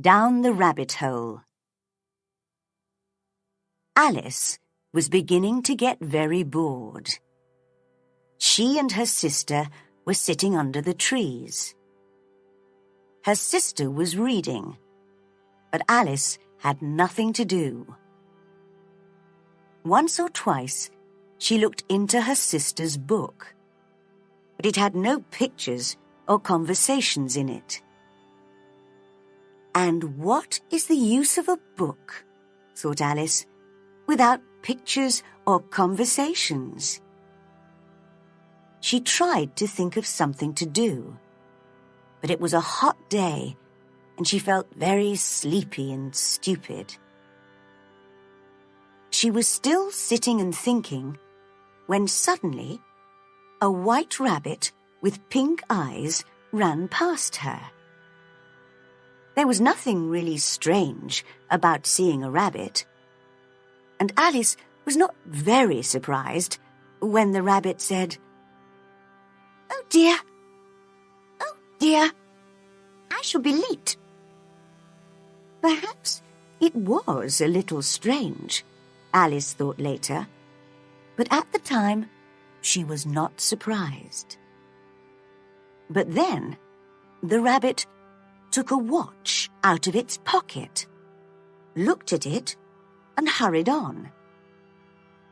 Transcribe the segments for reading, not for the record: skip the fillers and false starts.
Down the Rabbit Hole. Alice was beginning to get very bored. She and her sister were sitting under the trees. Her sister was reading, but Alice had nothing to do. Once or twice, she looked into her sister's book, but it had no pictures or conversations in it. And what is the use of a book, thought Alice, without pictures or conversations? She tried to think of something to do, but it was a hot day, and she felt very sleepy and stupid. She was still sitting and thinking when suddenly a white rabbit with pink eyes ran past her. There was nothing really strange about seeing a rabbit, and Alice was not very surprised when the rabbit said, "Oh dear, I shall be late." Perhaps it was a little strange, Alice thought later, but at the time she was not surprised. But then the rabbit took a watch out of its pocket, looked at it, and hurried on.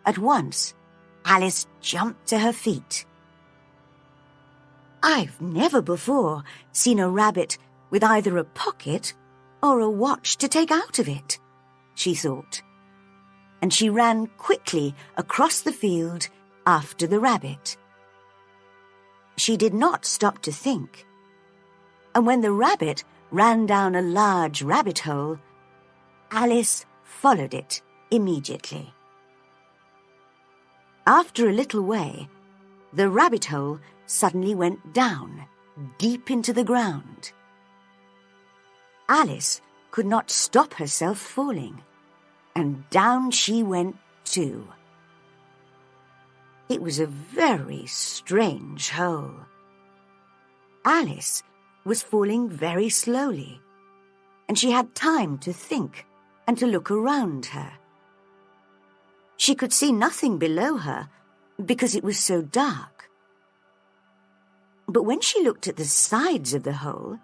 At once, Alice jumped to her feet. "I've never before seen a rabbit with either a pocket or a watch to take out of it," she thought, and she ran quickly across the field after the rabbit. She did not stop to think, and when the rabbit ran down a large rabbit hole, Alice followed it immediately. After a little way, the rabbit hole suddenly went down, deep into the ground. Alice could not stop herself falling, and down she went too. It was a very strange hole. Alice was falling very slowly, and she had time to think and to look around her. She could see nothing below her because it was so dark. But when she looked at the sides of the hole,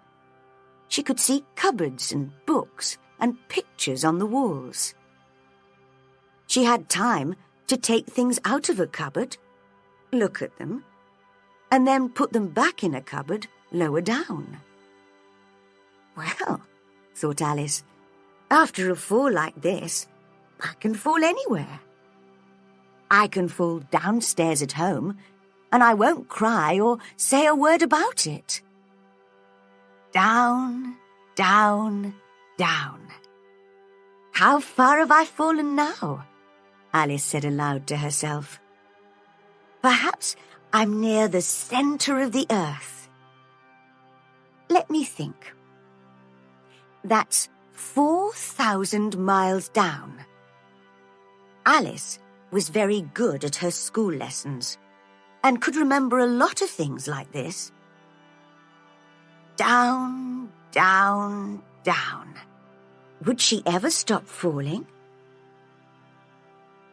she could see cupboards and books and pictures on the walls. She had time to take things out of a cupboard, look at them, and then put them back in a cupboard lower down. "Well," thought Alice, "after a fall like this, I can fall anywhere. I can fall downstairs at home, and I won't cry or say a word about it." Down, down, down. "How far have I fallen now?" Alice said aloud to herself. "Perhaps I'm near the center of the earth. Let me think. That's 4,000 miles down." Alice was very good at her school lessons and could remember a lot of things like this. Down, down, down. Would she ever stop falling?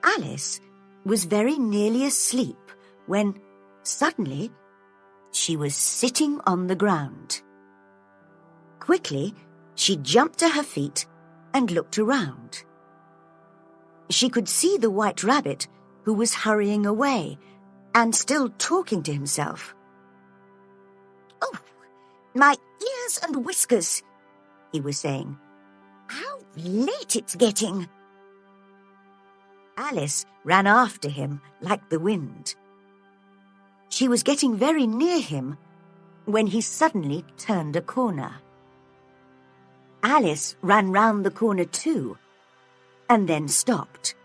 Alice was very nearly asleep when, suddenly, she was sitting on the ground. Quickly, she jumped to her feet and looked around. She could see the white rabbit who was hurrying away and still talking to himself. "Oh, my ears and whiskers," he was saying. "How late it's getting." Alice ran after him like the wind. She was getting very near him when he suddenly turned a corner. Alice ran round the corner too, and then stopped.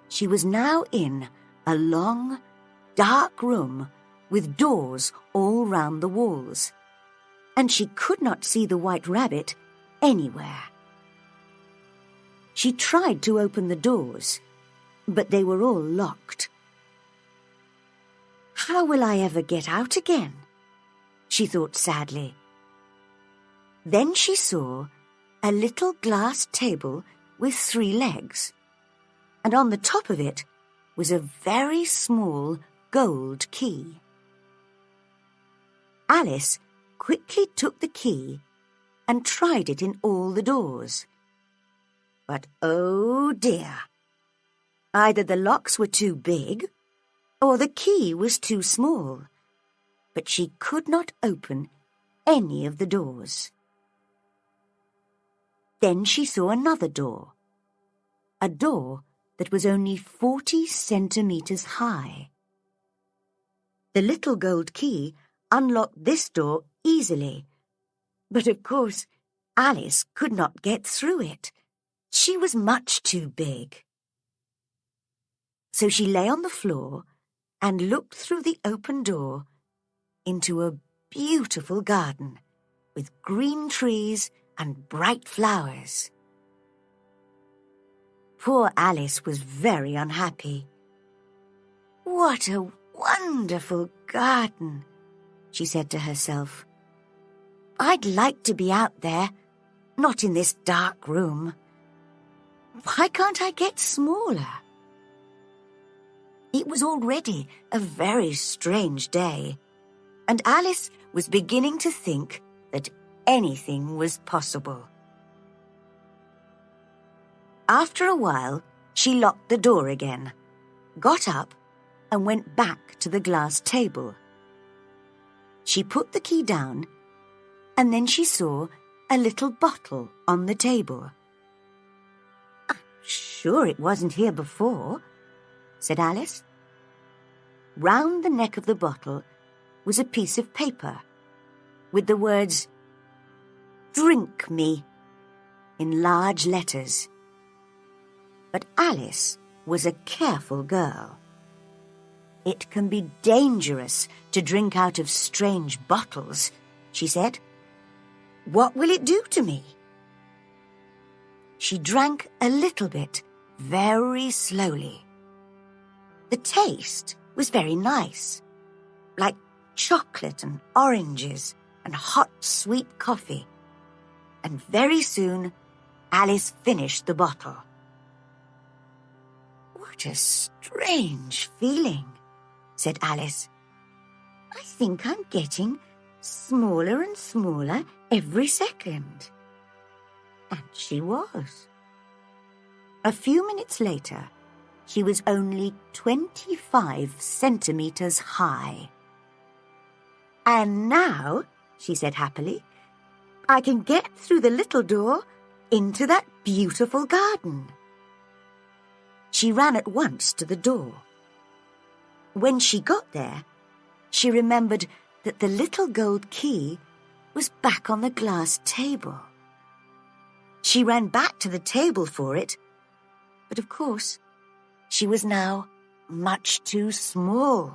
She was now in a long, dark room with doors all round the walls, and she could not see the white rabbit anywhere. She tried to open the doors, but they were all locked. "How will I ever get out again?" she thought sadly. Then she saw a little glass table with 3 legs, and on the top of it was a very small gold key. Alice quickly took the key and tried it in all the doors. But oh dear! Either the locks were too big, or the key was too small, but she could not open any of the doors. Then she saw another door, a door that was only 40 centimeters high. The little gold key unlocked this door easily, but of course Alice could not get through it. She was much too big. So she lay on the floor and looked through the open door into a beautiful garden with green trees and bright flowers. Poor Alice was very unhappy. "What a wonderful garden," she said to herself. "I'd like to be out there, not in this dark room. Why can't I get smaller?" It was already a very strange day, and Alice was beginning to think that anything was possible. After a while, she locked the door again, got up, and went back to the glass table. She put the key down, and then she saw a little bottle on the table. "I'm sure it wasn't here before," said Alice. Round the neck of the bottle was a piece of paper with the words, "Drink me," in large letters. But Alice was a careful girl. "It can be dangerous to drink out of strange bottles," she said. "What will it do to me?" She drank a little bit, very slowly. The taste was very nice, like chocolate and oranges and hot sweet coffee. And very soon, Alice finished the bottle. "What a strange feeling," said Alice. "I think I'm getting smaller and smaller every second." And she was. A few minutes later, she was only 25 centimeters high. "And now," she said happily, "I can get through the little door into that beautiful garden." She ran at once to the door. When she got there, she remembered that the little gold key was back on the glass table. She ran back to the table for it, but of course, she was now much too small.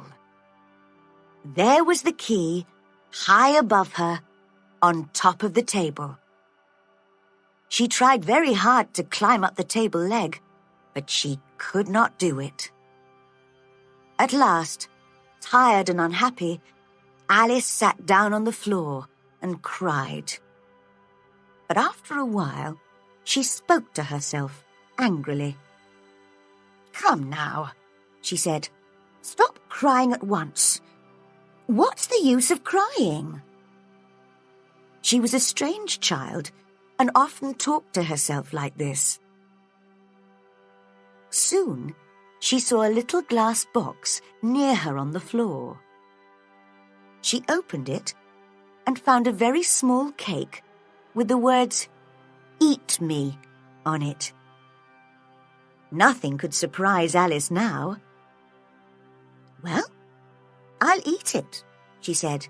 There was the key, high above her, on top of the table. She tried very hard to climb up the table leg, but she could not do it. At last, tired and unhappy, Alice sat down on the floor and cried. But after a while, she spoke to herself angrily. "Come now," she said. "Stop crying at once. What's the use of crying?" She was a strange child and often talked to herself like this. Soon, she saw a little glass box near her on the floor. She opened it and found a very small cake with the words, "Eat me," on it. Nothing could surprise Alice now. "Well, I'll eat it," she said.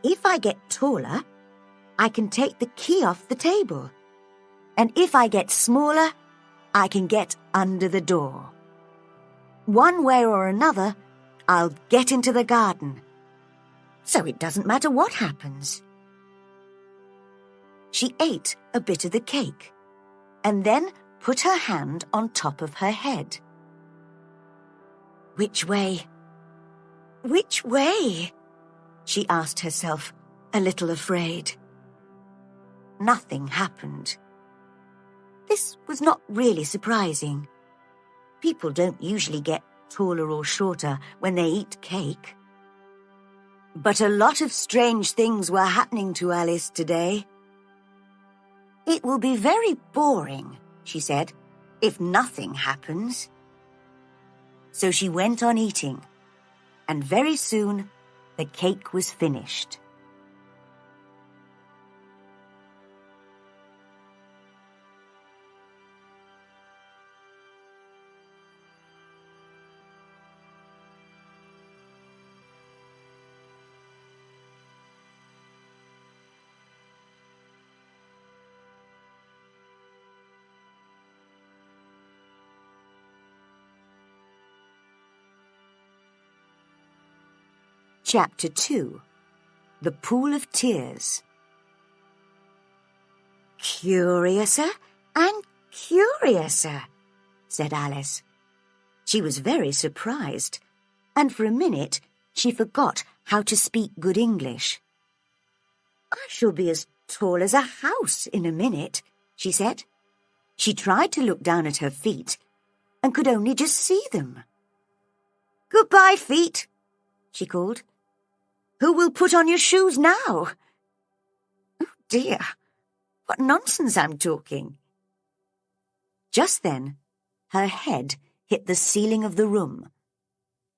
"If I get taller, I can take the key off the table. And if I get smaller, I can get under the door. One way or another, I'll get into the garden. So it doesn't matter what happens." She ate a bit of the cake and then put her hand on top of her head. "Which way? Which way?" she asked herself, a little afraid. nothing happened. This was not really surprising. People don't usually get taller or shorter when they eat cake. But a lot of strange things were happening to Alice today. "It will be very boring," she said, "if nothing happens." So she went on eating, and very soon the cake was finished. Chapter 2. The Pool of Tears. "Curiouser and curiouser," said Alice. She was very surprised, and for a minute she forgot how to speak good English. "I shall be as tall as a house in a minute," she said. She tried to look down at her feet and could only just see them. "Goodbye, feet," she called. "Who will put on your shoes now?" "Oh dear, what nonsense I'm talking." Just then, her head hit the ceiling of the room.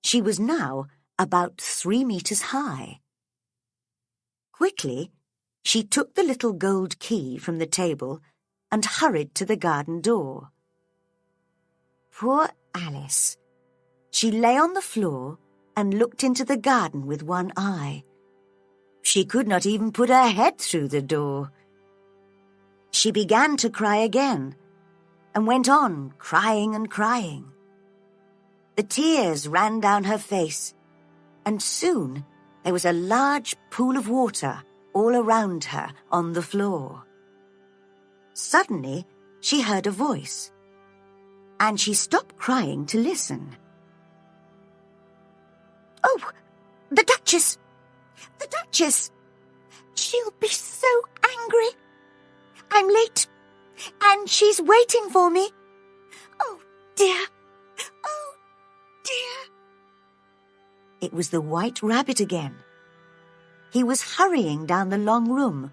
She was now about 3 meters high. Quickly, she took the little gold key from the table and hurried to the garden door. Poor Alice. She lay on the floor and looked into the garden with one eye. She could not even put her head through the door. She began to cry again, and went on crying and crying. The tears ran down her face, and soon there was a large pool of water all around her on the floor. Suddenly, she heard a voice, and she stopped crying to listen. "Oh, the Duchess! The Duchess! She'll be so angry. I'm late, and she's waiting for me. Oh, dear! Oh, dear!" It was the White Rabbit again. He was hurrying down the long room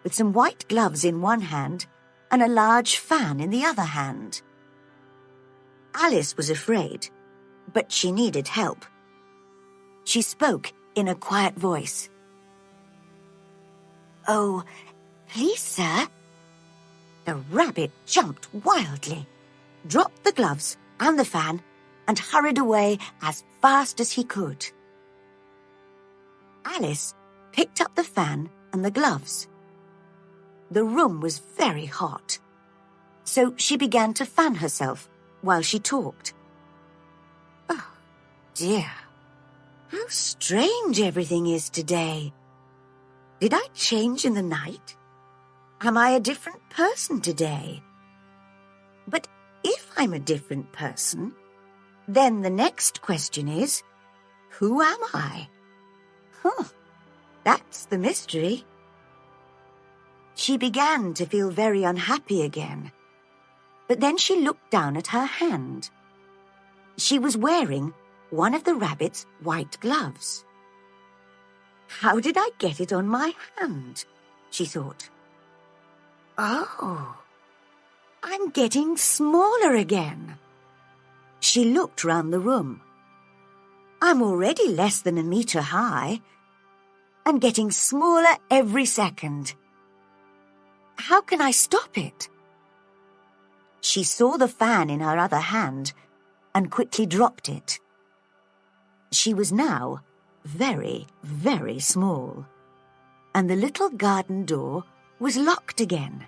with some white gloves in one hand and a large fan in the other hand. Alice was afraid, but she needed help. She spoke in a quiet voice. "Oh, please, sir." The rabbit jumped wildly, dropped the gloves and the fan, and hurried away as fast as he could. Alice picked up the fan and the gloves. The room was very hot, so she began to fan herself while she talked. "Oh, dear. How strange everything is today. Did I change in the night? Am I a different person today? But if I'm a different person, then the next question is, who am I? That's the mystery." She began to feel very unhappy again, but then she looked down at her hand. She was wearing one of the rabbit's white gloves. "How did I get it on my hand?" she thought. "Oh, I'm getting smaller again." She looked round the room. "I'm already less than a meter high, and getting smaller every second. How can I stop it?" She saw the fan in her other hand and quickly dropped it. She was now very, very small, and the little garden door was locked again,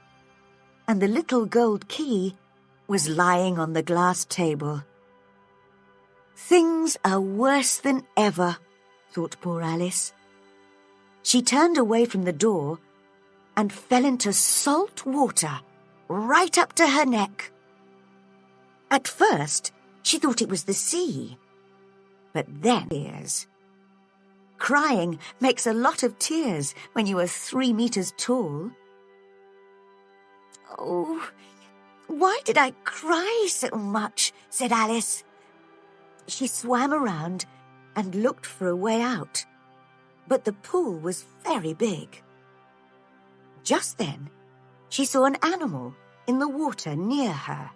and the little gold key was lying on the glass table. "Things are worse than ever," thought poor Alice. She turned away from the door and fell into salt water right up to her neck. At first, she thought it was the sea, but then tears. " 'Crying' makes a lot of tears when you are 3 meters tall. Alice "Oh, why did I cry so much?" said Alice. She swam around and looked for a way out, but the pool was very big. Just then, she saw an animal in the water near her.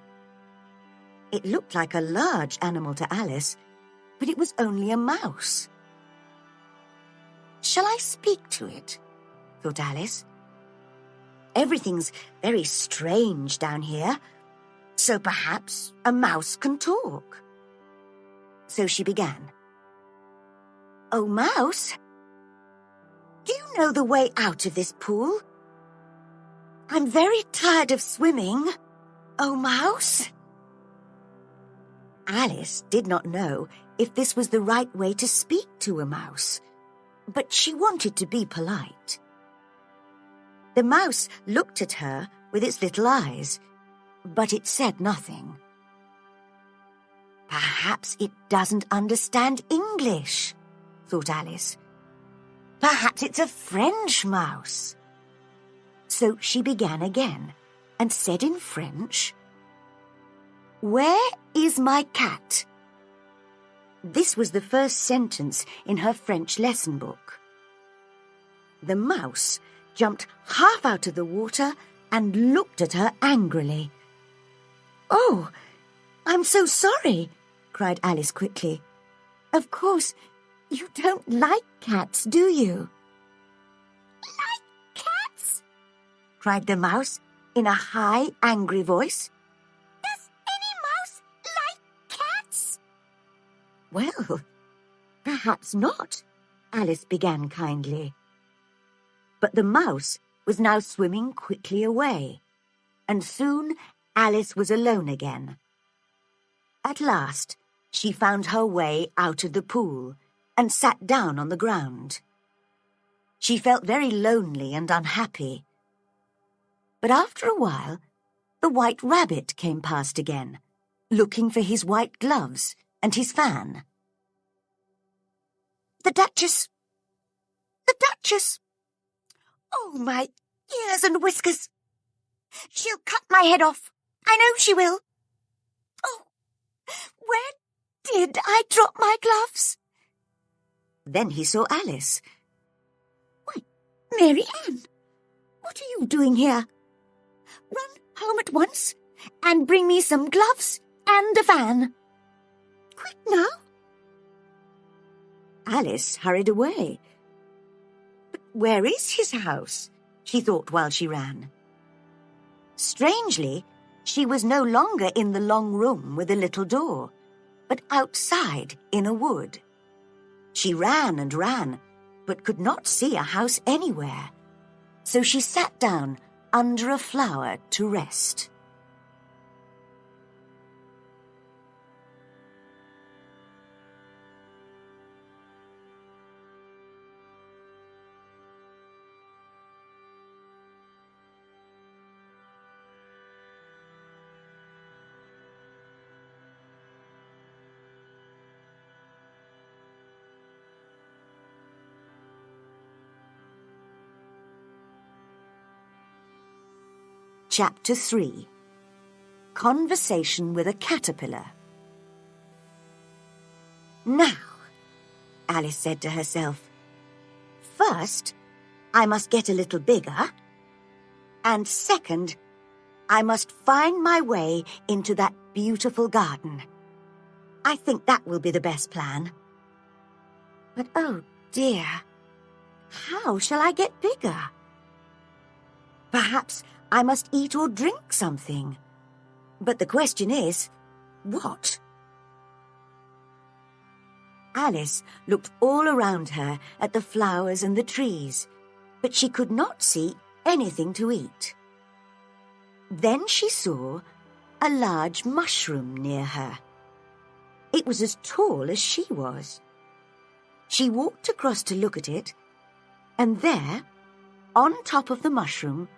It looked like a large animal to Alice, but it was only a mouse. "Shall I speak to it?" thought Alice. "Everything's very strange down here, so perhaps a mouse can talk." So she began. "Oh, mouse, do you know the way out of this pool? I'm very tired of swimming. Oh, mouse." Alice did not know if this was the right way to speak to a mouse, but she wanted to be polite. The mouse looked at her with its little eyes, but it said nothing. "Perhaps it doesn't understand English," thought Alice. "Perhaps it's a French mouse." So she began again and said in French, "Where is my cat?" This was the first sentence in her French lesson book. The mouse jumped half out of the water and looked at her angrily. "Oh, I'm so sorry," cried Alice quickly. "Of course, you don't like cats, do you?" "Like cats?" cried the mouse in a high, angry voice. "Does any mouse like cats?" "Well, perhaps not," Alice began kindly. But the mouse was now swimming quickly away, and soon Alice was alone again. At last, she found her way out of the pool and sat down on the ground. She felt very lonely and unhappy. But after a while, the White Rabbit came past again, looking for his white gloves and his fan. "The Duchess! The Duchess! Oh, my ears and whiskers! She'll cut my head off. I know she will. Oh, where did I drop my gloves?" Then he saw Alice. "Why, Mary Ann, what are you doing here? Run home at once and bring me some gloves and a fan. Quick now." Alice hurried away. "But where is his house?" she thought while she ran. Strangely, she was no longer in the long room with the little door, but outside in a wood. She ran and ran, but could not see a house anywhere. So she sat down under a flower to rest. Chapter 3. Conversation with a Caterpillar. "Now," Alice said to herself, "first, I must get a little bigger, and second, I must find my way into that beautiful garden. I think that will be the best plan. But oh dear, how shall I get bigger? Perhaps I must eat or drink something. But the question is, what?" Alice looked all around her at the flowers and the trees, but she could not see anything to eat. Then she saw a large mushroom near her. It was as tall as she was. She walked across to look at it, and there, on top of the mushroom,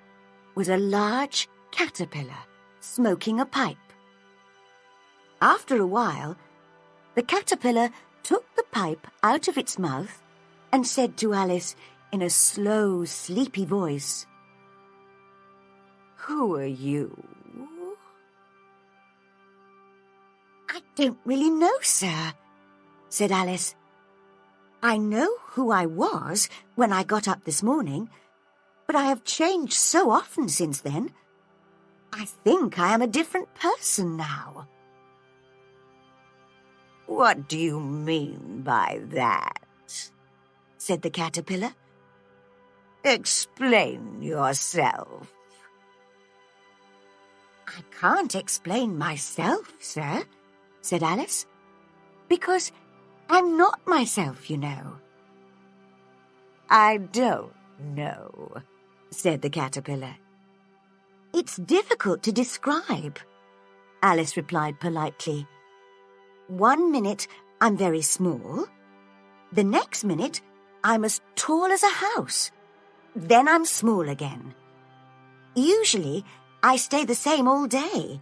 was a large caterpillar smoking a pipe. After a while, the caterpillar took the pipe out of its mouth and said to Alice in a slow, sleepy voice, Who are you? I don't really know, sir, said Alice. I know who I was when I got up this morning, but I have changed so often since then. I think I am a different person now. What do you mean by that? Said the caterpillar. Explain yourself. I can't explain myself, sir, said Alice, because I'm not myself, you know. I don't know, said the caterpillar. It's difficult to describe, Alice replied politely. 1 minute I'm very small. The next minute I'm as tall as a house. Then I'm small again. Usually I stay the same all day,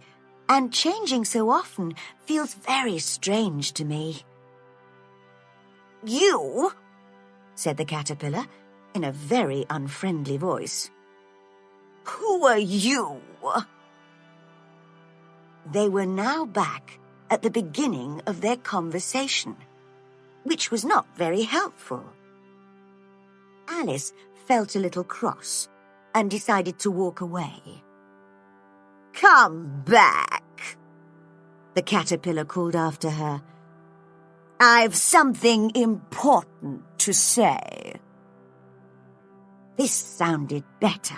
and changing so often feels very strange to me. You, said the caterpillar in a very unfriendly voice. Who are you? They were now back at the beginning of their conversation, which was not very helpful. Alice felt a little cross and decided to walk away. Come back, the caterpillar called after her. I've something important to say. This sounded better,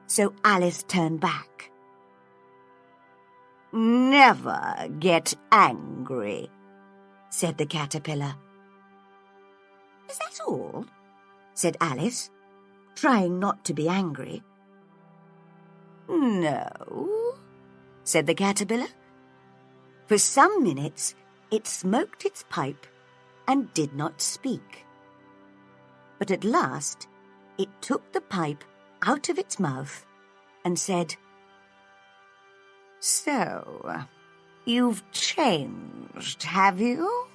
so Alice turned back. Never get angry, said the caterpillar. Is that all? Said Alice, trying not to be angry. No, said the caterpillar. For some minutes it smoked its pipe and did not speak. But at last it took the pipe out of its mouth and said, So, you've changed, have you?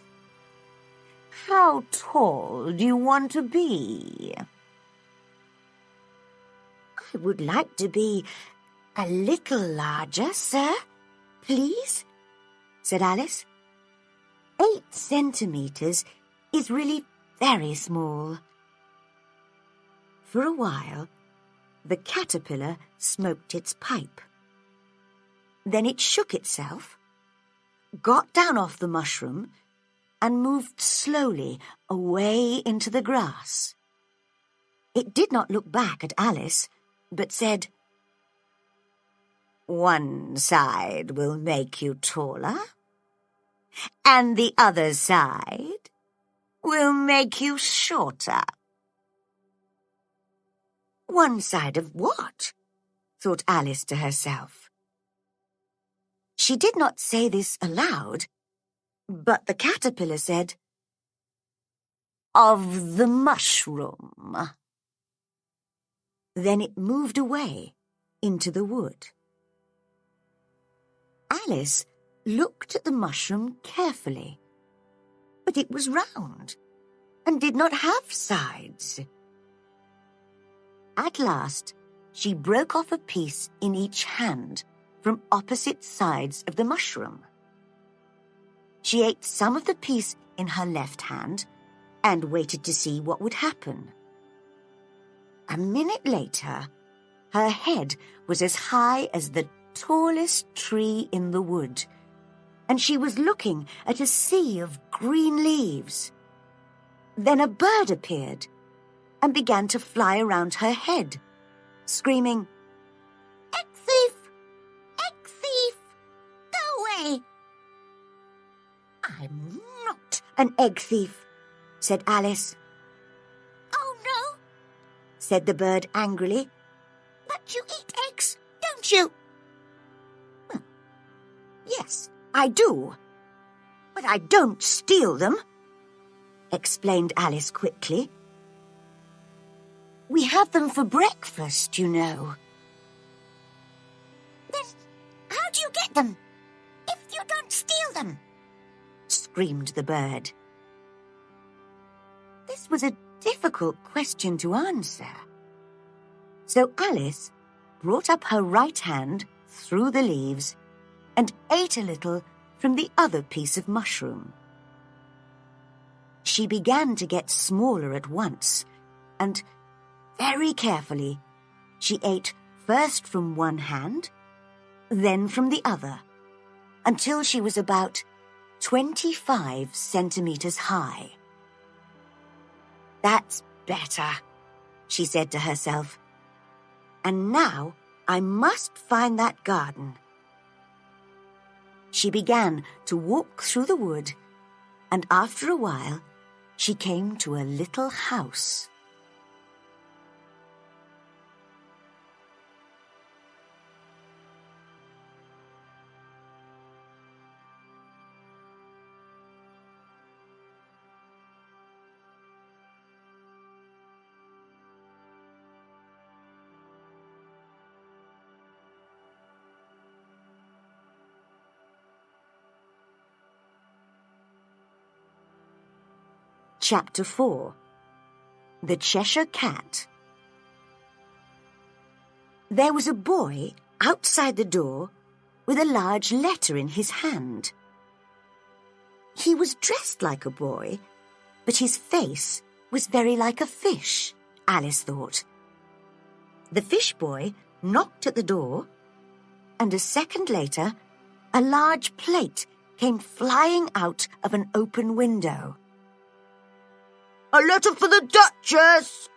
How tall do you want to be? I would like to be a little larger, sir, please, said Alice. 8 centimetres is really very small. For a while, the caterpillar smoked its pipe. Then it shook itself, got down off the mushroom, and moved slowly away into the grass. It did not look back at Alice, but said, One side will make you taller, and the other side will make you shorter. One side of what? Thought Alice to herself. She did not say this aloud, but the caterpillar said, Of the mushroom. Then it moved away into the wood. Alice looked at the mushroom carefully, but it was round and did not have sides. At last, she broke off a piece in each hand from opposite sides of the mushroom. She ate some of the piece in her left hand and waited to see what would happen. A minute later, her head was as high as the tallest tree in the wood, and she was looking at a sea of green leaves. Then a bird appeared and began to fly around her head, screaming, Egg thief! Egg thief! Go away! I'm not an egg thief, said Alice. Oh, no, said the bird angrily. But you eat eggs, don't you? Yes, I do. But I don't steal them, explained Alice quickly. We have them for breakfast, you know. Then how do you get them, if you don't steal them? Screamed the bird. This was a difficult question to answer. So Alice brought up her right hand through the leaves and ate a little from the other piece of mushroom. She began to get smaller at once, and very carefully she ate first from one hand, then from the other, until she was about 25 centimeters high. "That's better," she said to herself. "And now I must find that garden." She began to walk through the wood, and after a while she came to a little house. Chapter 4. The Cheshire Cat. There was a boy outside the door with a large letter in his hand. He was dressed like a boy, but his face was very like a fish, Alice thought. The fish boy knocked at the door, and a second later, a large plate came flying out of an open window. "A letter for the Duchess!"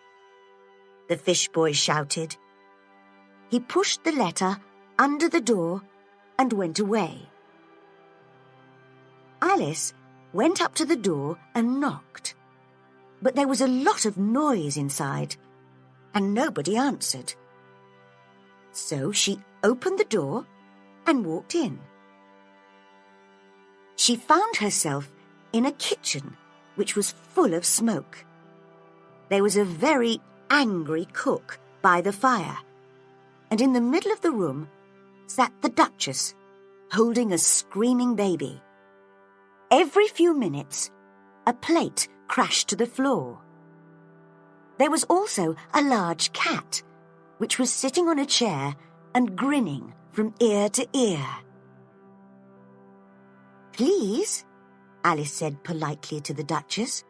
the fish boy shouted. He pushed the letter under the door and went away. Alice went up to the door and knocked, but there was a lot of noise inside, and nobody answered. So she opened the door and walked in. She found herself in a kitchen which was full of smoke. There was a very angry cook by the fire, and in the middle of the room sat the Duchess, holding a screaming baby. Every few minutes, a plate crashed to the floor. There was also a large cat, which was sitting on a chair and grinning from ear to ear. "Please," Alice said politely to the Duchess,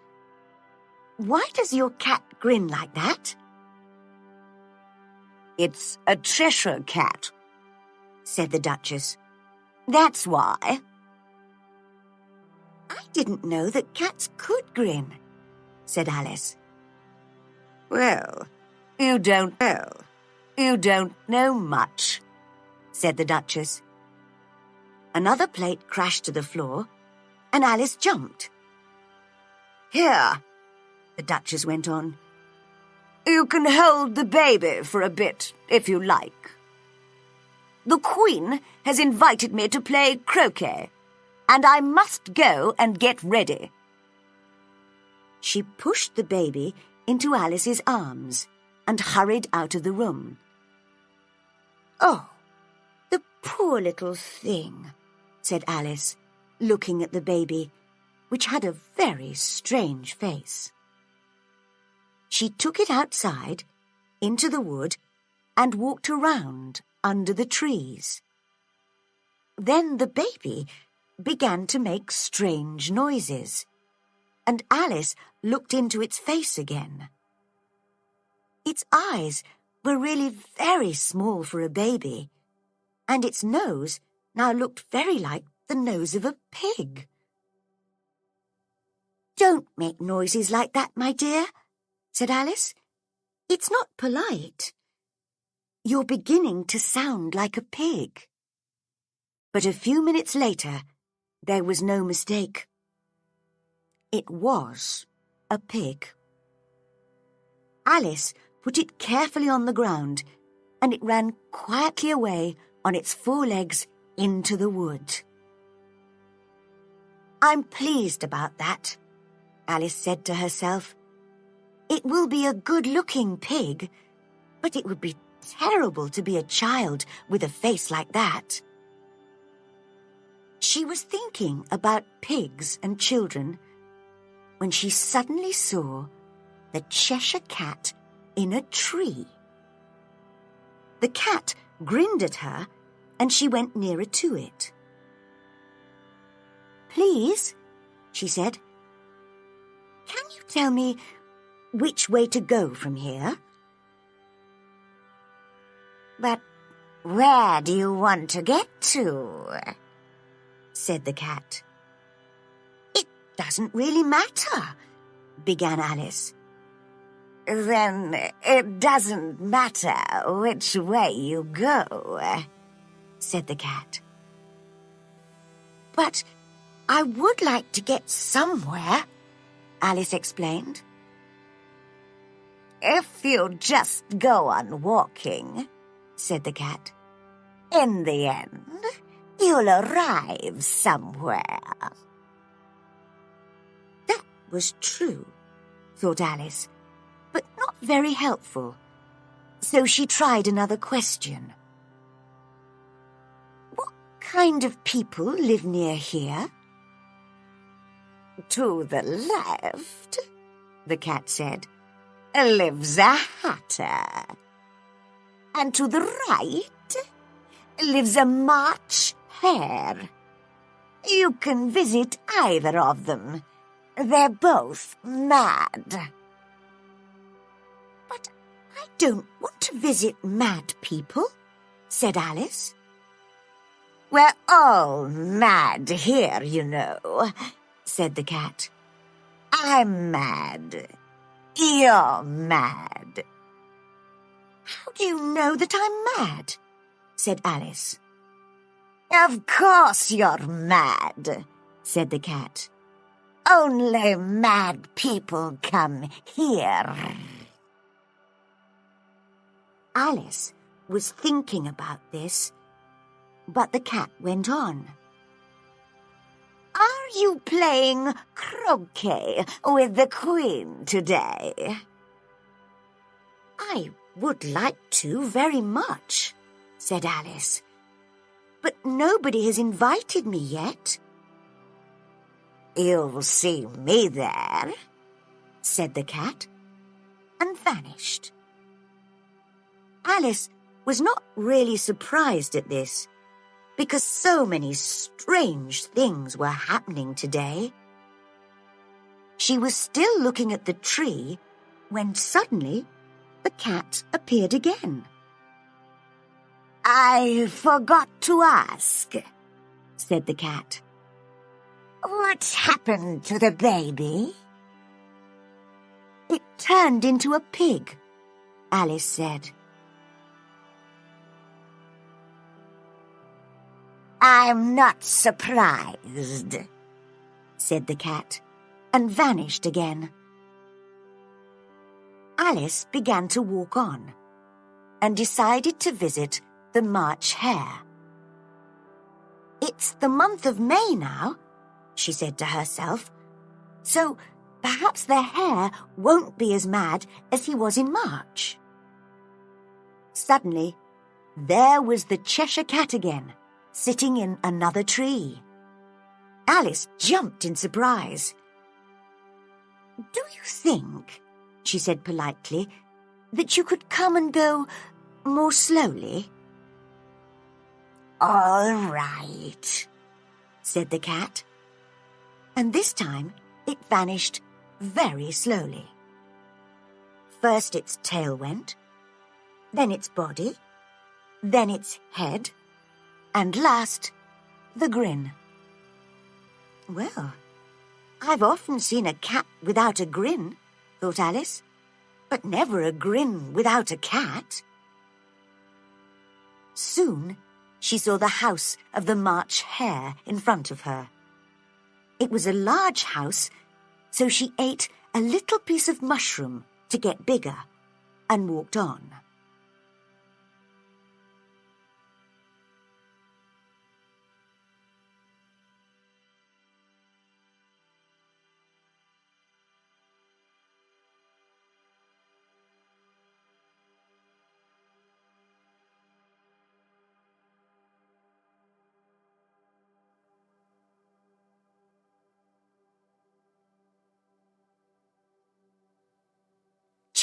"why does your cat grin like that?" "It's a Cheshire Cat," said the Duchess. "That's why." "I didn't know that cats could grin," said Alice. "Well, you don't know much," said the Duchess. Another plate crashed to the floor, and Alice jumped. "Here," the Duchess went on. "You can hold the baby for a bit, if you like. The Queen has invited me to play croquet, and I must go and get ready." She pushed the baby into Alice's arms and hurried out of the room. "Oh, the poor little thing," said Alice, looking at the baby, which had a very strange face. She took it outside, into the wood, and walked around under the trees. Then the baby began to make strange noises, and Alice looked into its face again. Its eyes were really very small for a baby, and its nose now looked very like the nose of a pig. "Don't make noises like that, my dear," said Alice. "It's not polite. You're beginning to sound like a pig." But a few minutes later, there was no mistake. It was a pig. Alice put it carefully on the ground, and it ran quietly away on its four legs into the wood. "I'm pleased about that," Alice said to herself. "It will be a good-looking pig, but it would be terrible to be a child with a face like that." She was thinking about pigs and children when she suddenly saw the Cheshire Cat in a tree. The cat grinned at her, and she went nearer to it. "Please," she said, "can you tell me which way to go from here?" "But where do you want to get to?" said the cat. "It doesn't really matter," began Alice. "Then it doesn't matter which way you go," said the cat. "But I would like to get somewhere," Alice explained. "If you just go on walking," said the cat, "in the end, you'll arrive somewhere." That was true, thought Alice, but not very helpful. So she tried another question. "What kind of people live near here?" "To the left," the cat said, "lives a hatter. And to the right lives a March hare. You can visit either of them. They're both mad." "But I don't want to visit mad people," said Alice. "We're all mad here, you know," said the cat. "I'm mad. You're mad." "How do you know that I'm mad?" said Alice. "Of course you're mad," said the cat. "Only mad people come here." Alice was thinking about this, but the cat went on. "Are you playing croquet with the Queen today?" "I would like to very much," said Alice, "but nobody has invited me yet." "You'll see me there," said the cat, and vanished. Alice was not really surprised at this, because so many strange things were happening today. She was still looking at the tree when suddenly the cat appeared again. "I forgot to ask," said the cat. "What happened to the baby?" "It turned into a pig," Alice said. "I'm not surprised," said the cat, and vanished again. Alice began to walk on, and decided to visit the March hare. "It's the month of May now," she said to herself, "so perhaps the hare won't be as mad as he was in March." Suddenly, there was the Cheshire Cat again, sitting in another tree. Alice jumped in surprise. "Do you think," she said politely, "that you could come and go more slowly?" "All right," said the cat, and this time it vanished very slowly. First its tail went, then its body, then its head, and last, the grin. "Well, I've often seen a cat without a grin," thought Alice, "but never a grin without a cat." Soon she saw the house of the March hare in front of her. It was a large house, so she ate a little piece of mushroom to get bigger and walked on.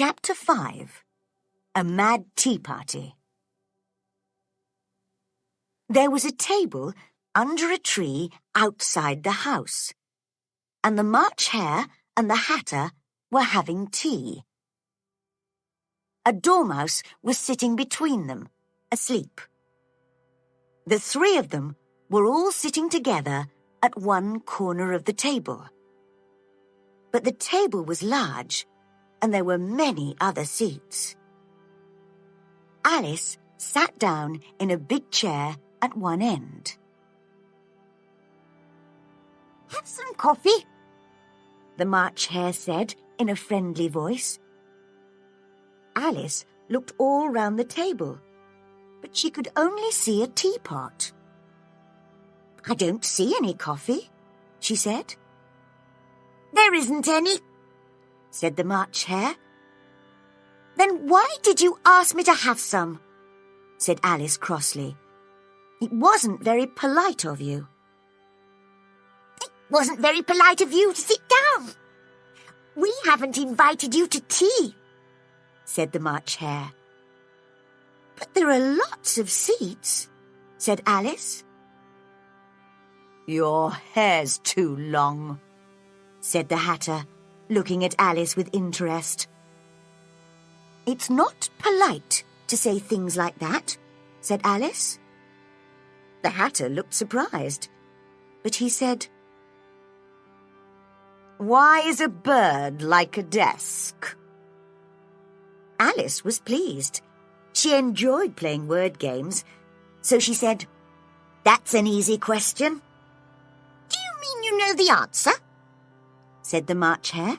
Chapter 5. A Mad Tea Party. There was a table under a tree outside the house, and the March Hare and the Hatter were having tea. A dormouse was sitting between them, asleep. The three of them were all sitting together at one corner of the table. But the table was large, and there were many other seats. Alice sat down in a big chair at one end. "Have some coffee?" the March Hare said in a friendly voice. Alice looked all round the table, but she could only see a teapot. "I don't see any coffee," she said. "There isn't any," said the March Hare. "Then why did you ask me to have some?" said Alice crossly. "It wasn't very polite of you." "It wasn't very polite of you to sit down. We haven't invited you to tea," said the March Hare. "But there are lots of seats," said Alice. "Your hair's too long," said the Hatter, looking at Alice with interest. "It's not polite to say things like that," said Alice. The Hatter looked surprised, but he said, "Why is a bird like a desk?" Alice was pleased. She enjoyed playing word games, so she said, "That's an easy question." "Do you mean you know the answer?" said the March Hare.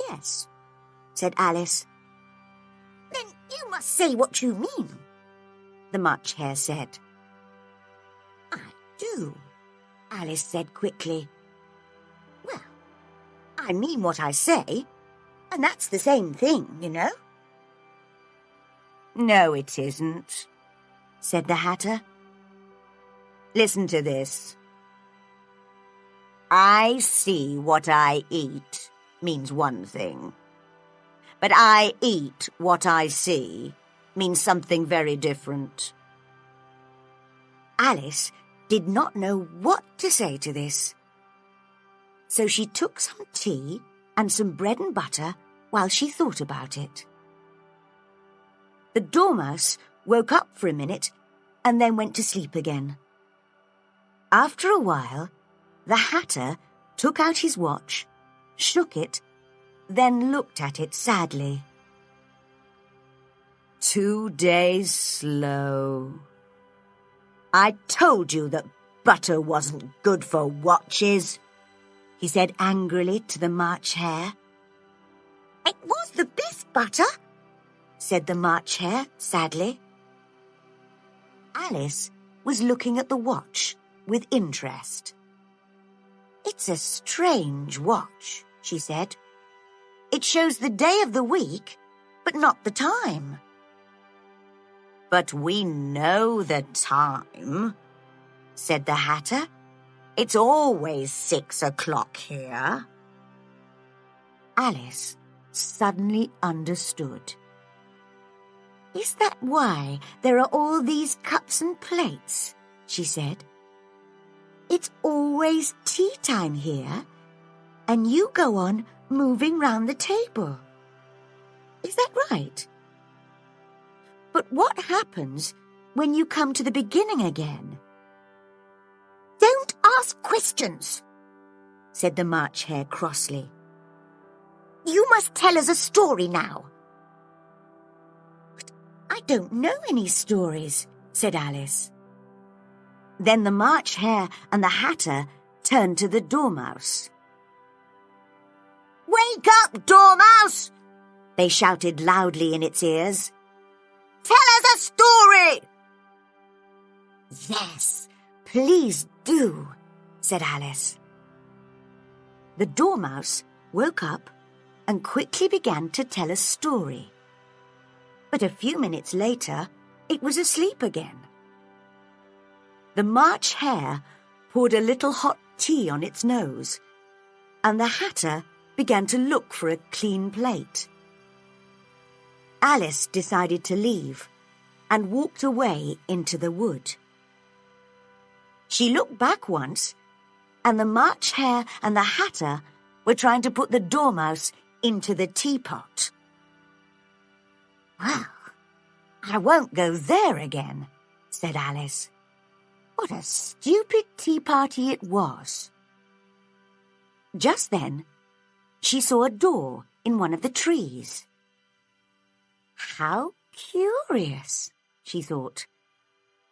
"Yes," said Alice. "Then you must say what you mean," the March Hare said. "I do," Alice said quickly. "Well, I mean what I say, and that's the same thing, you know." "No, it isn't," said the Hatter. "Listen to this. I see what I eat means one thing, but I eat what I see means something very different." Alice did not know what to say to this, so she took some tea and some bread and butter while she thought about it. The Dormouse woke up for a minute and then went to sleep again. After a while, the Hatter took out his watch, shook it, then looked at it sadly. 2 days slow. I told you that butter wasn't good for watches, he said angrily to the March Hare. "It was the best butter," said the March Hare sadly. Alice was looking at the watch with interest. "It's a strange watch," she said. "It shows the day of the week, but not the time." "But we know the time," said the Hatter. "It's always 6 o'clock here." Alice suddenly understood. "Is that why there are all these cups and plates?" she said. "It's always tea time here, and you go on moving round the table. Is that right? But what happens when you come to the beginning again?" "Don't ask questions," said the March Hare crossly. "You must tell us a story now." "But I don't know any stories," said Alice. Then the March Hare and the Hatter turned to the Dormouse. "Wake up, Dormouse!" they shouted loudly in its ears. "Tell us a story!" "Yes, please do," said Alice. The Dormouse woke up and quickly began to tell a story. But a few minutes later, it was asleep again. The March Hare poured a little hot tea on its nose, and the Hatter began to look for a clean plate. Alice decided to leave and walked away into the wood. She looked back once, and the March Hare and the Hatter were trying to put the Dormouse into the teapot. "Well, I won't go there again," said Alice. What a stupid tea party it was. Just then, she saw a door in one of the trees. How curious, she thought.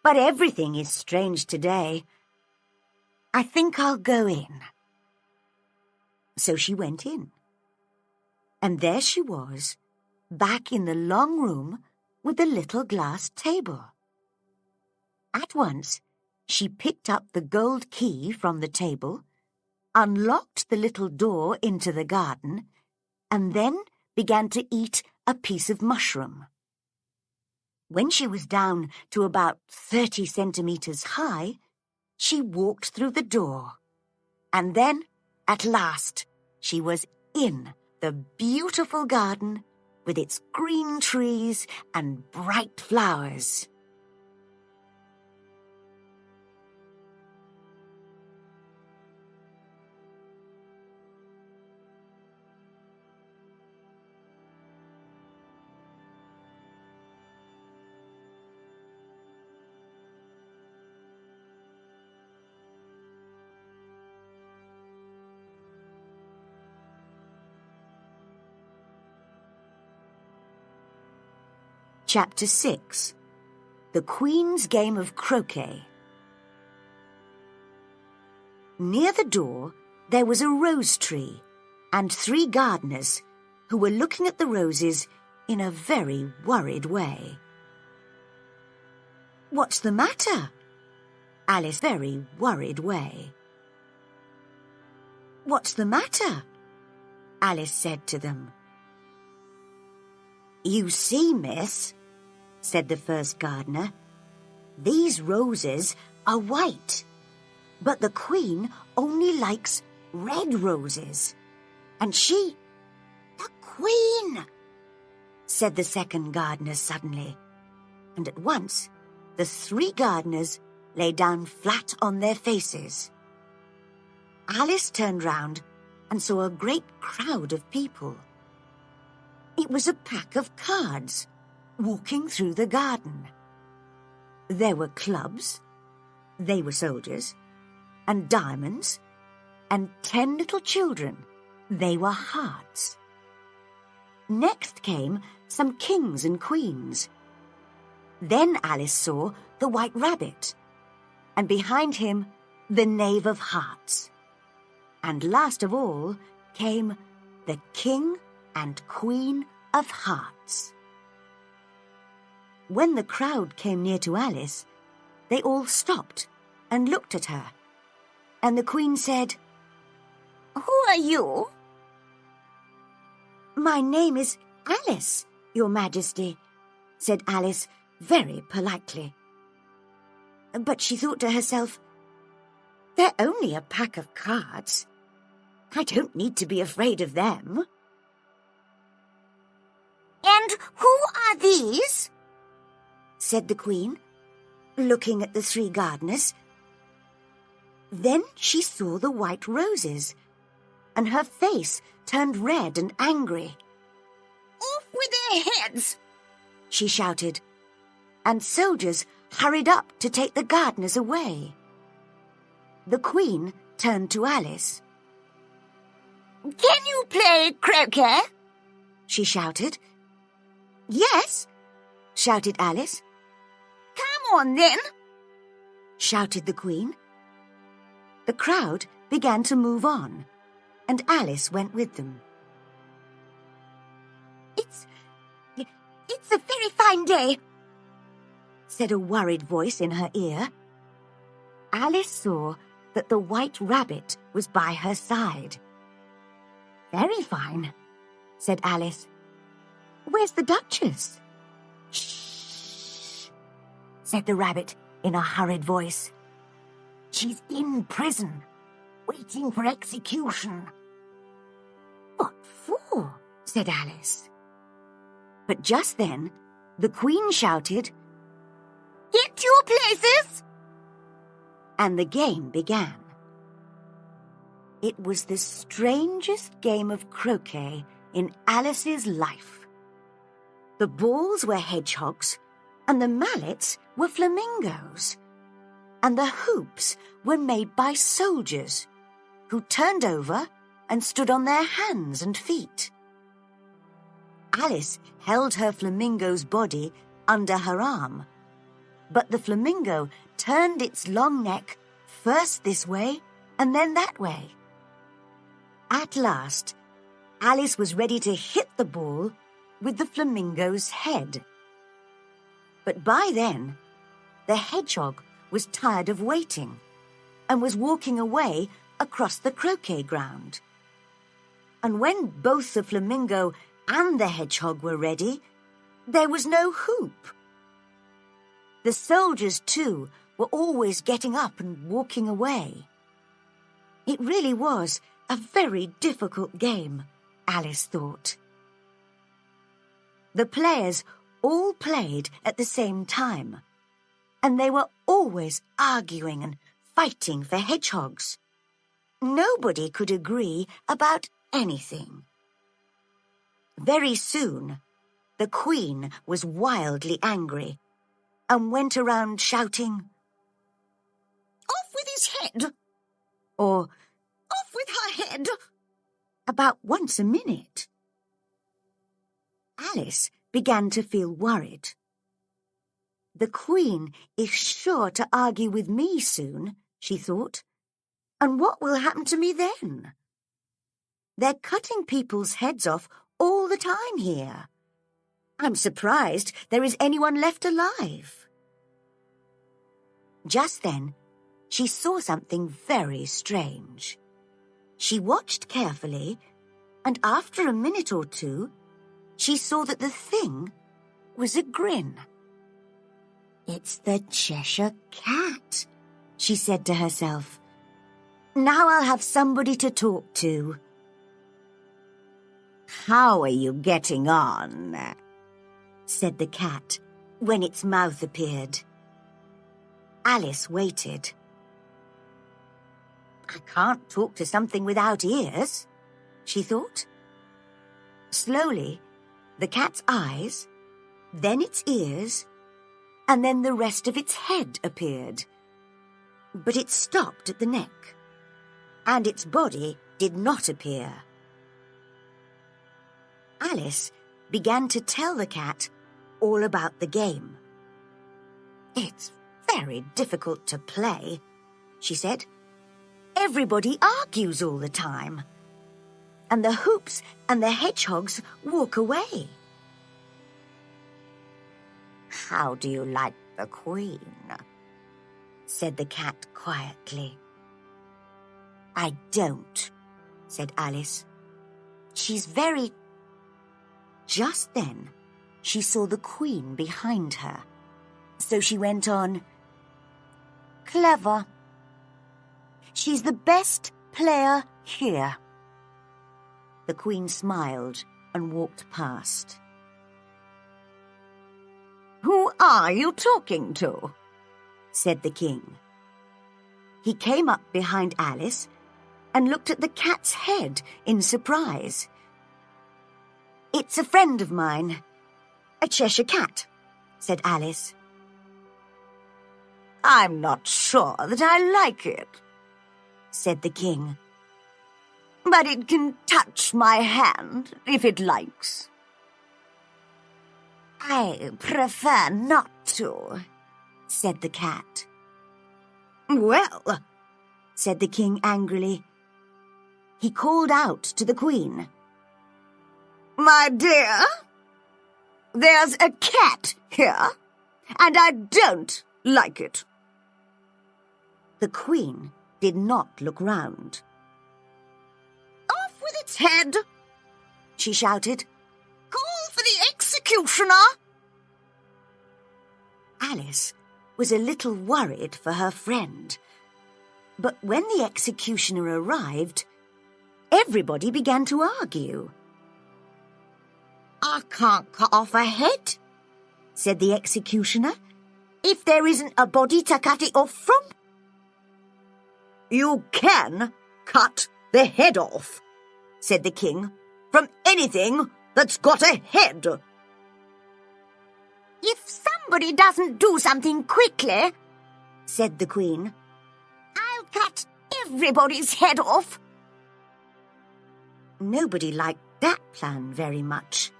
But everything is strange today. I think I'll go in. So she went in. And there she was, back in the long room with the little glass table. At once, she picked up the gold key from the table, unlocked the little door into the garden, and then began to eat a piece of mushroom. When she was down to about 30 centimeters high, she walked through the door. And then, at last, she was in the beautiful garden with its green trees and bright flowers. Chapter 6. The Queen's Game of Croquet. Near the door there was a rose tree and 3 gardeners who were looking at the roses in a very worried way. "What's the matter?" Alice very worried way. "What's the matter?" Alice said to them. "You see, miss," said the first gardener, "these roses are white, but the Queen only likes red roses, and she—" "The Queen!" said the second gardener suddenly, and at once the 3 gardeners lay down flat on their faces. Alice turned round and saw a great crowd of people. It was a pack of cards walking through the garden. There were clubs, they were soldiers, and diamonds, and 10 little children, they were hearts. Next came some kings and queens. Then Alice saw the White Rabbit, and behind him the Knave of Hearts. And last of all came the King and Queen of Hearts. When the crowd came near to Alice, they all stopped and looked at her. And the Queen said, "Who are you?" "My name is Alice, Your Majesty," said Alice very politely. But she thought to herself, "They're only a pack of cards. I don't need to be afraid of them." "And who are these?" said the Queen, looking at the 3 gardeners. Then she saw the white roses, and her face turned red and angry. "Off with their heads!" she shouted, and soldiers hurried up to take the gardeners away. The Queen turned to Alice. "Can you play croquet?" she shouted. "Yes," shouted Alice. "Come on then," shouted the Queen. The crowd began to move on, and Alice went with them. It's a very fine day," said a worried voice in her ear. Alice saw that the White Rabbit was by her side. "Very fine," said Alice. "Where's the Duchess?" "Shh," said the rabbit in a hurried voice. "She's in prison, waiting for execution." "What for?" said Alice. But just then, the Queen shouted, "Get to your places!" and the game began. It was the strangest game of croquet in Alice's life. The balls were hedgehogs, and the mallets were flamingos, and the hoops were made by soldiers who turned over and stood on their hands and feet. Alice held her flamingo's body under her arm, but the flamingo turned its long neck first this way and then that way. At last, Alice was ready to hit the ball with the flamingo's head. But by then, the hedgehog was tired of waiting and was walking away across the croquet ground. And when both the flamingo and the hedgehog were ready, there was no hoop. The soldiers, too, were always getting up and walking away. It really was a very difficult game, Alice thought. The players all played at the same time, and they were always arguing and fighting for hedgehogs. Nobody could agree about anything. Very soon, the Queen was wildly angry and went around shouting, "Off with his head!" or "Off with her head!" about once a minute. Alice began to feel worried. The Queen is sure to argue with me soon, she thought, and what will happen to me then? They're cutting people's heads off all the time here. I'm surprised there is anyone left alive. Just then, she saw something very strange. She watched carefully, and after a minute or two, she saw that the thing was a grin. "It's the Cheshire Cat," she said to herself. "Now I'll have somebody to talk to." "How are you getting on?" said the cat when its mouth appeared. Alice waited. "I can't talk to something without ears," she thought. Slowly, the cat's eyes, then its ears, and then the rest of its head appeared. But it stopped at the neck, and its body did not appear. Alice began to tell the cat all about the game. "It's very difficult to play," she said. "Everybody argues all the time, and the hoops and the hedgehogs walk away." "How do you like the Queen?" said the cat quietly. "I don't," said Alice. "She's very—" Just then, she saw the Queen behind her, so she went on, "Clever. She's the best player here." The Queen smiled and walked past. "Who are you talking to?" said the King. He came up behind Alice and looked at the cat's head in surprise. "It's a friend of mine, a Cheshire Cat," said Alice. "I'm not sure that I like it," said the King. "But it can touch my hand if it likes." "I prefer not to," said the cat. "Well," said the King angrily. He called out to the Queen, "My dear, there's a cat here, and I don't like it." The Queen did not look round. "Off with its head!" she shouted. "Call for the executioner!" Alice was a little worried for her friend, but when the executioner arrived, everybody began to argue. "I can't cut off a head," said the executioner, "if there isn't a body to cut it off from." "You can cut the head off," said the king, "from anything that's got a head." "If somebody doesn't do something quickly," said the queen, "I'll cut everybody's head off." Nobody liked that plan very much,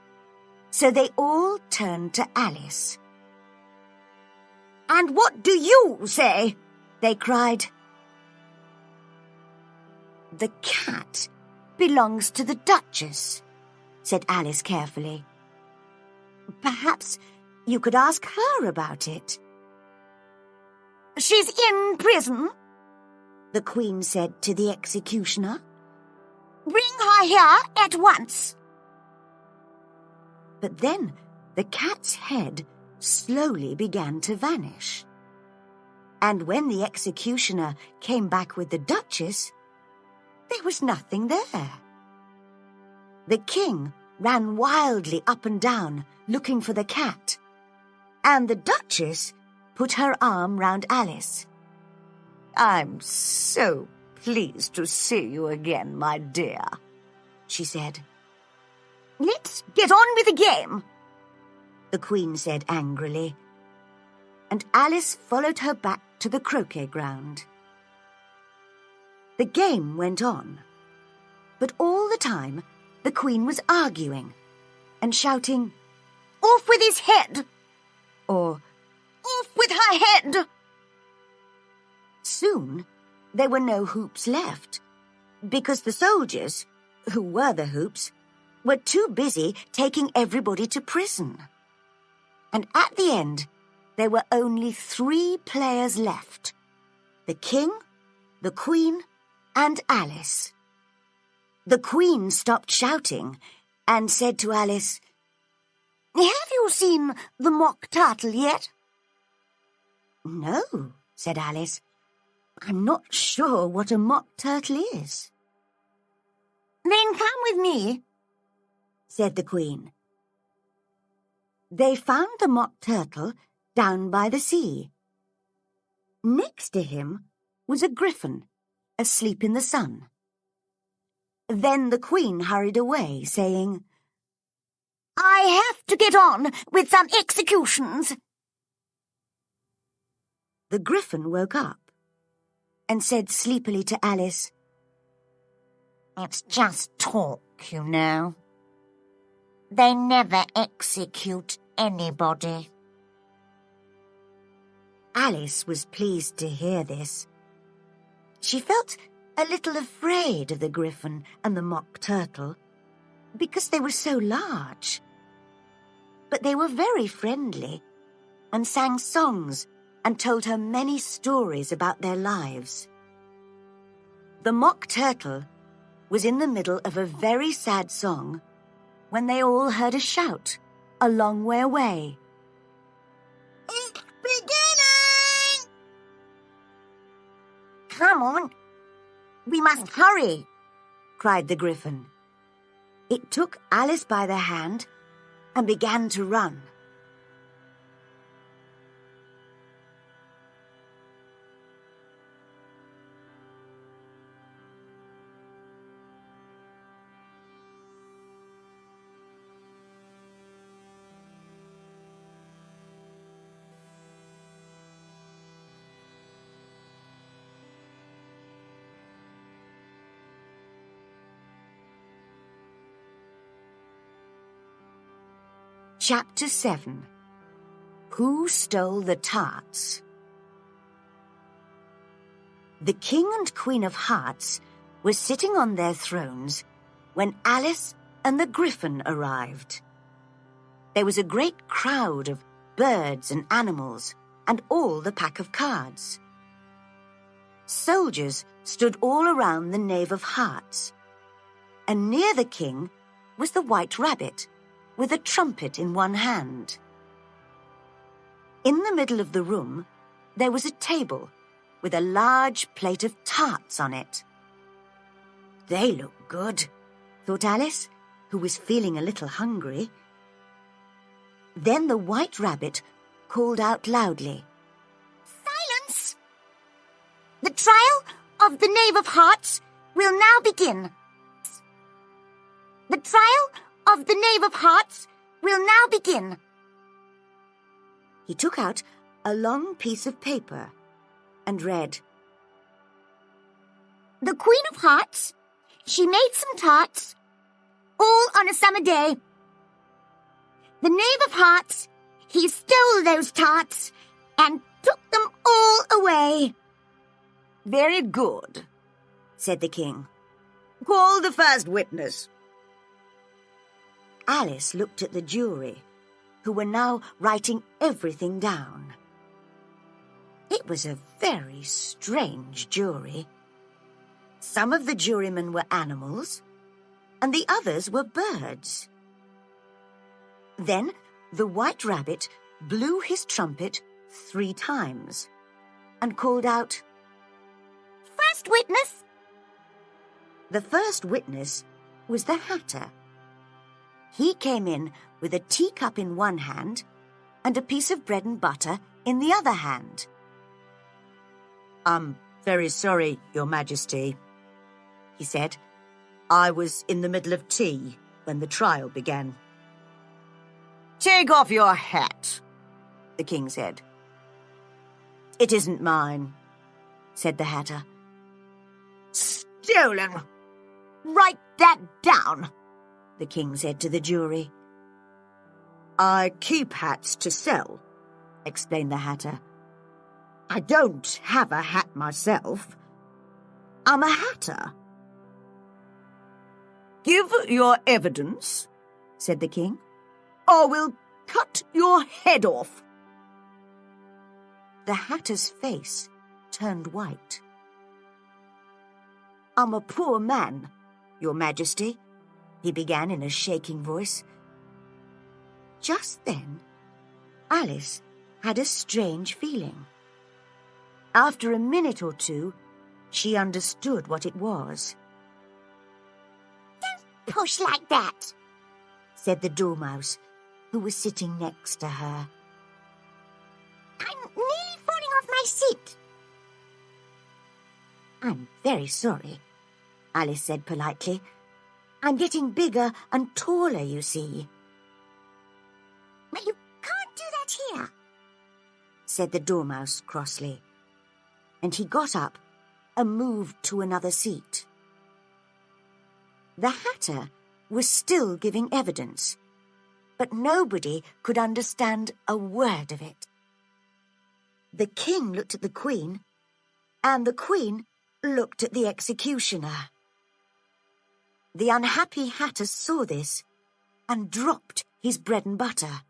so they all turned to Alice. "And what do you say?" they cried. "The cat belongs to the Duchess," said Alice carefully. "Perhaps you could ask her about it." "She's in prison," the queen said to the executioner. "Bring her here at once." But then the cat's head slowly began to vanish. And when the executioner came back with the Duchess, there was nothing there. The king ran wildly up and down looking for the cat, and the Duchess put her arm round Alice. "I'm so pleased to see you again, my dear," she said. "Let's get on with the game," the queen said angrily, and Alice followed her back to the croquet ground. The game went on, but all the time the queen was arguing and shouting, "Off with his head!" or "Off with her head!" Soon there were no hoops left, because the soldiers, who were the hoops, were too busy taking everybody to prison. And at the end, there were only 3 players left: the king, the queen, and Alice. The queen stopped shouting and said to Alice, "Have you seen the mock turtle yet?" "No," said Alice. "I'm not sure what a mock turtle is." "Then come with me," said the queen. They found the mock turtle down by the sea. Next to him was a griffin, asleep in the sun. Then the queen hurried away, saying, "I have to get on with some executions." The griffin woke up and said sleepily to Alice, "It's just talk, you know. They never execute anybody." Alice was pleased to hear this. She felt a little afraid of the griffin and the mock turtle because they were so large. But they were very friendly and sang songs and told her many stories about their lives. The mock turtle was in the middle of a very sad song when they all heard a shout a long way away. "It's beginning!" "Come on, we must hurry," cried the griffin. It took Alice by the hand and began to run. Chapter 7. Who Stole the Tarts? The King and Queen of Hearts were sitting on their thrones when Alice and the Griffin arrived. There was a great crowd of birds and animals, and all the pack of cards. Soldiers stood all around the Knave of Hearts, and near the king was the White Rabbit, with a trumpet in one hand. In the middle of the room, there was a table with a large plate of tarts on it. They look good, thought Alice, who was feeling a little hungry. Then the White Rabbit called out loudly, "Silence! The trial of the Knave of Hearts will now begin. The trial of the Knave of Hearts will now begin. He took out a long piece of paper and read, The Queen of Hearts, she made some tarts, all on a summer day. The Knave of Hearts, he stole those tarts and took them all away. Very good, said the king. Call the first witness. Alice looked at the jury, who were now writing everything down. It was a very strange jury. Some of the jurymen were animals, and the others were birds. Then the White Rabbit blew his trumpet 3 times and called out, First witness. The first witness was the Hatter. He came in with a teacup in one hand and a piece of bread and butter in the other hand. I'm very sorry, Your Majesty, he said. I was in the middle of tea when the trial began. Take off your hat, the king said. It isn't mine, said the Hatter. Stolen! Write that down, the king said to the jury. I keep hats to sell, explained the Hatter. I don't have a hat myself. I'm a hatter. Give your evidence, said the king, or we'll cut your head off. The Hatter's face turned white. I'm a poor man, Your Majesty, he began in a shaking voice. Just then, Alice had a strange feeling. After a minute or two, she understood what it was. Don't push like that, said the Dormouse, who was sitting next to her. I'm nearly falling off my seat. I'm very sorry, Alice said politely. I'm getting bigger and taller, you see. But you can't do that here, said the Dormouse crossly. And he got up and moved to another seat. The Hatter was still giving evidence, but nobody could understand a word of it. The king looked at the Queen, and the Queen looked at the executioner. The unhappy Hatter saw this and dropped his bread and butter.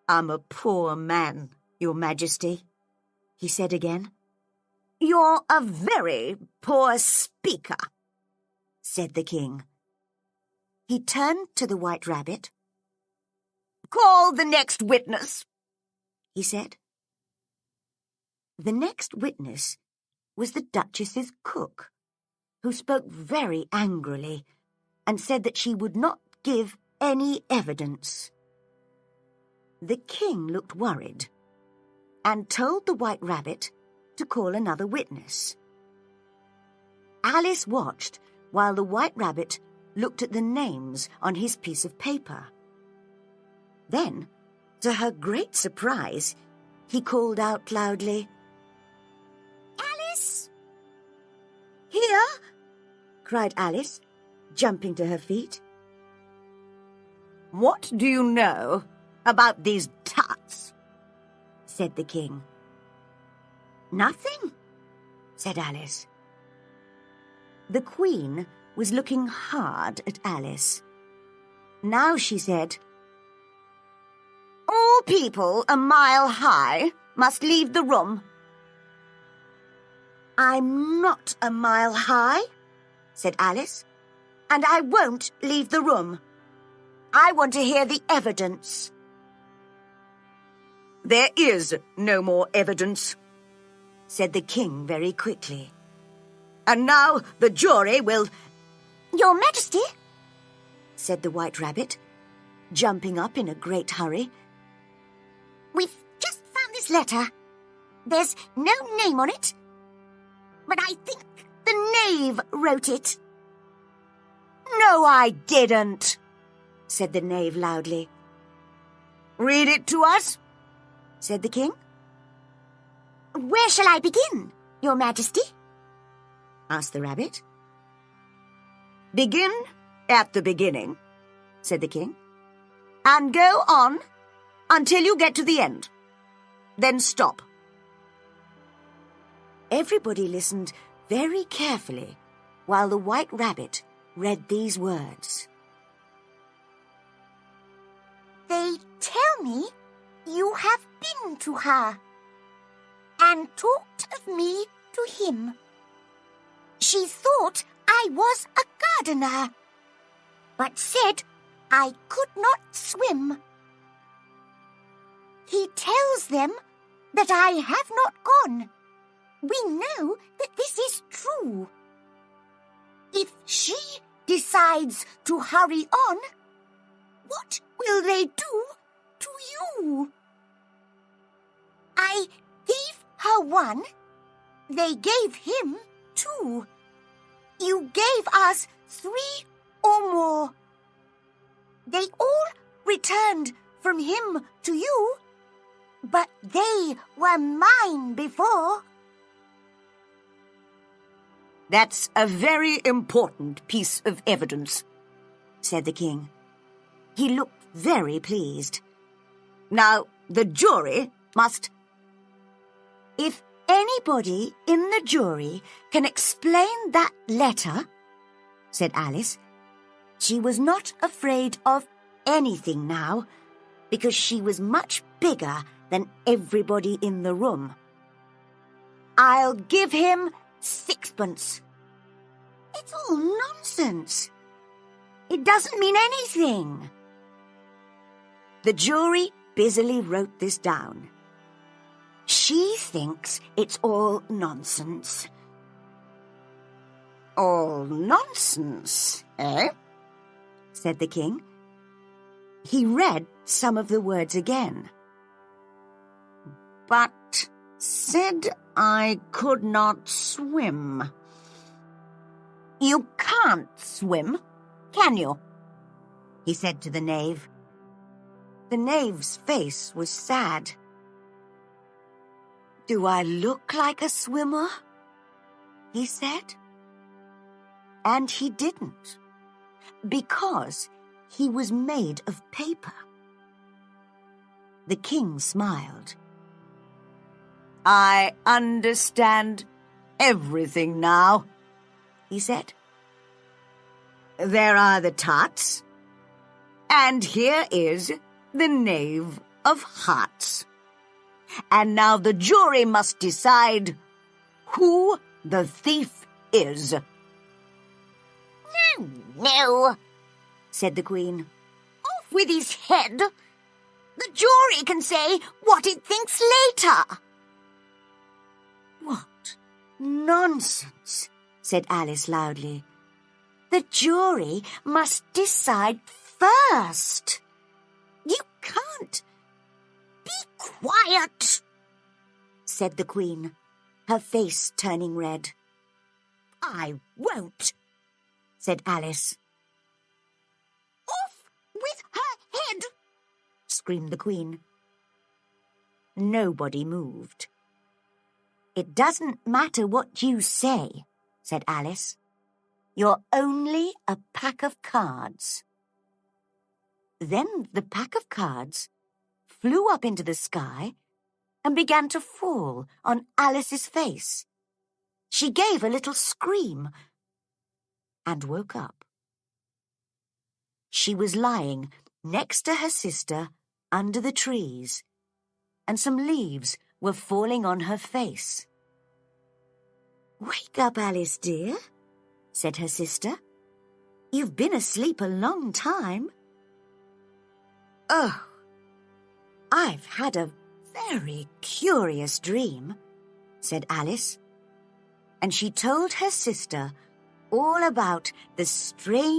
I'm a poor man, Your Majesty, he said again. You're a very poor speaker, said the king. He turned to the White Rabbit. Call the next witness, he said. The next witness was the Duchess's cook, who spoke very angrily and said that she would not give any evidence. The king looked worried and told the White Rabbit to call another witness. Alice watched while the White Rabbit looked at the names on his piece of paper. Then, to her great surprise, he called out loudly, Alice! Here! Cried Alice, jumping to her feet. What do you know about these tarts? Said the king. Nothing, said Alice. The Queen was looking hard at Alice. Now she said, All people a mile high must leave the room. I'm not a mile high, said Alice, and I won't leave the room. I want to hear the evidence. There is no more evidence, said the king very quickly. And now the jury will... Your Majesty, said the White Rabbit, jumping up in a great hurry. We've just found this letter. There's no name on it, but I think the knave wrote it. No, I didn't, said the knave loudly. Read it to us, said the king. Where shall I begin, Your Majesty? Asked the rabbit. Begin at the beginning, said the king, and go on until you get to the end. Then stop. Everybody listened very carefully while the white rabbit read these words. They tell me you have been to her and talked of me to him. She thought I was a gardener, but said I could not swim. He tells them that I have not gone. We know that this is true. If she decides to hurry on, what will they do to you? I gave her one. They gave him two. You gave us 3 or more. They all returned from him to you, but they were mine before. That's a very important piece of evidence, said the king. He looked very pleased. Now, the jury must... If anybody in the jury can explain that letter, said Alice. She was not afraid of anything now, because she was much bigger than everybody in the room. I'll give him 6pence. It's all nonsense. It doesn't mean anything. The jury busily wrote this down. She thinks it's all nonsense. All nonsense, eh? Said the king. He read some of the words again. But said I could not swim. You can't swim, can you? He said to the knave. The knave's face was sad. Do I look like a swimmer? He said. And he didn't, because he was made of paper. The king smiled. I understand everything now, he said. There are the tarts, and here is the knave of hearts. And now the jury must decide who the thief is. No, said the Queen. Off with his head. The jury can say what it thinks later. What nonsense, said Alice loudly. The jury must decide first. You can't. Be quiet, said the Queen, her face turning red. I won't, said Alice. Off with her head, screamed the Queen. Nobody moved. It doesn't matter what you say, said Alice. You're only a pack of cards. Then the pack of cards flew up into the sky and began to fall on Alice's face. She gave a little scream and woke up. She was lying next to her sister under the trees, and some leaves were falling on her face. Wake up, Alice, dear, said her sister. You've been asleep a long time. Oh, I've had a very curious dream, said Alice. And she told her sister all about the strange